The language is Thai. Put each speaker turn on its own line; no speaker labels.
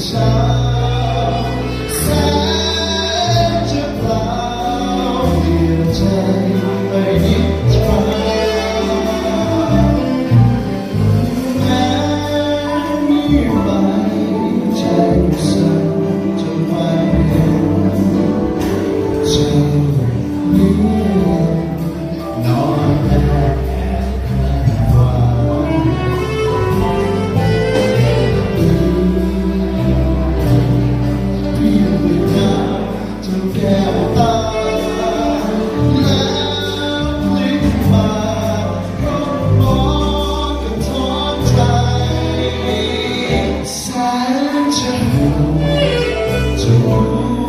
เช้าแสนจะเปล่าเปลี่ยนใจไปนิรันดร์แม้มีใบใจสั่นจะไม่เห็นเจ้านี้นอนแอบหวานพี่ไปหาจนแก้วตาแล้วพลิกมาก็มองกันทอดใจแสนจะห่วงจะรู้